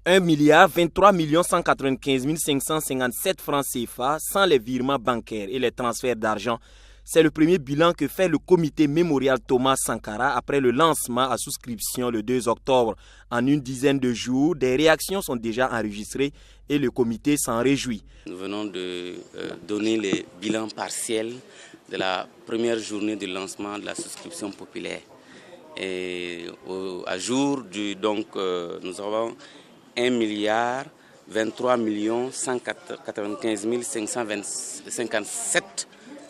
1,23 francs CFA sans les virements bancaires et les transferts d'argent. C'est le premier bilan que fait le comité mémorial Thomas Sankara après le lancement à souscription le 2 octobre. En une dizaine de jours, des réactions sont déjà enregistrées et le comité s'en réjouit. Nous venons de donner les bilans partiels de la première journée de lancement de la souscription populaire. Et à jour, nous avons 1,23 595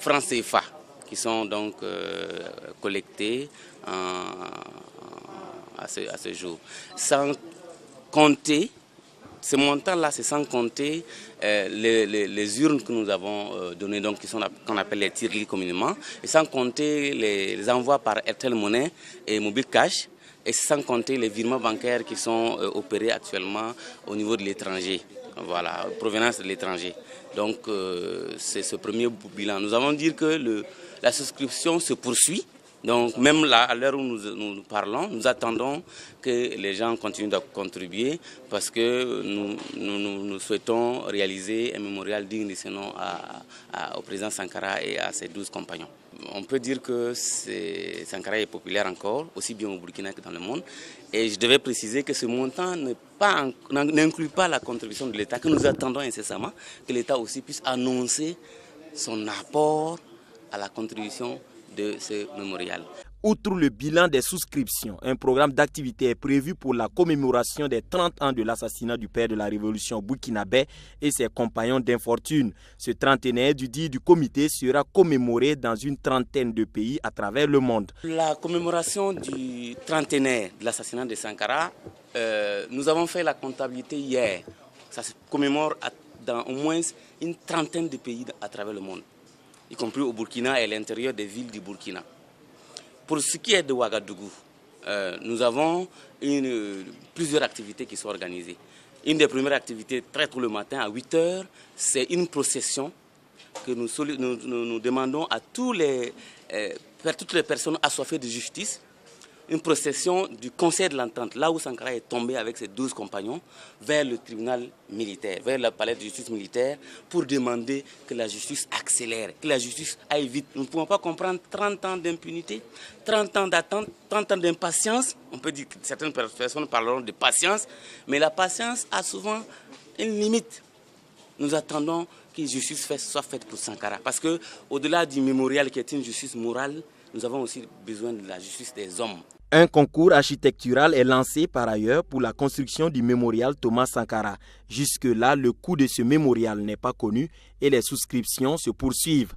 francs CFA qui sont donc collectés à ce jour. Sans compter, ce montant-là, c'est sans compter les urnes que nous avons données, donc qui sont qu'on appelle les tirelires communément, et sans compter les envois par Airtel Money et Mobile Cash, et sans compter les virements bancaires qui sont opérés actuellement au niveau de l'étranger, voilà, provenance de l'étranger. Donc c'est ce premier bilan. Nous allons dire que la souscription se poursuit. Donc même là, à l'heure où nous parlons, nous attendons que les gens continuent de contribuer parce que nous souhaitons réaliser un mémorial digne de ce nom au président Sankara et à ses 12 compagnons. On peut dire que Sankara est populaire encore, aussi bien au Burkina que dans le monde. Et je devais préciser que ce montant n'inclut pas la contribution de l'État, que nous attendons incessamment, que l'État aussi puisse annoncer son apport à la contribution de ce mémorial. Outre le bilan des souscriptions, un programme d'activité est prévu pour la commémoration des 30 ans de l'assassinat du père de la révolution burkinabé et ses compagnons d'infortune. Ce trentenaire du comité sera commémoré dans une trentaine de pays à travers le monde. La commémoration du trentenaire de l'assassinat de Sankara, nous avons fait la comptabilité hier. Ça se commémore dans au moins une trentaine de pays à travers le monde, y compris au Burkina et à l'intérieur des villes du Burkina. Pour ce qui est de Ouagadougou, nous avons plusieurs activités qui sont organisées. Une des premières activités, très tôt le matin, à 8 h, c'est une procession que nous demandons à toutes les personnes assoiffées de justice. Une procession du Conseil de l'Entente, là où Sankara est tombé avec ses 12 compagnons, vers le tribunal militaire, vers le palais de justice militaire, pour demander que la justice accélère, que la justice aille vite. Nous ne pouvons pas comprendre 30 ans d'impunité, 30 ans d'attente, 30 ans d'impatience. On peut dire que certaines personnes parleront de patience, mais la patience a souvent une limite. Nous attendons que la justice soit faite pour Sankara, parce qu'au-delà du mémorial qui est une justice morale, nous avons aussi besoin de la justice des hommes. Un concours architectural est lancé par ailleurs pour la construction du mémorial Thomas Sankara. Jusque-là, le coût de ce mémorial n'est pas connu et les souscriptions se poursuivent.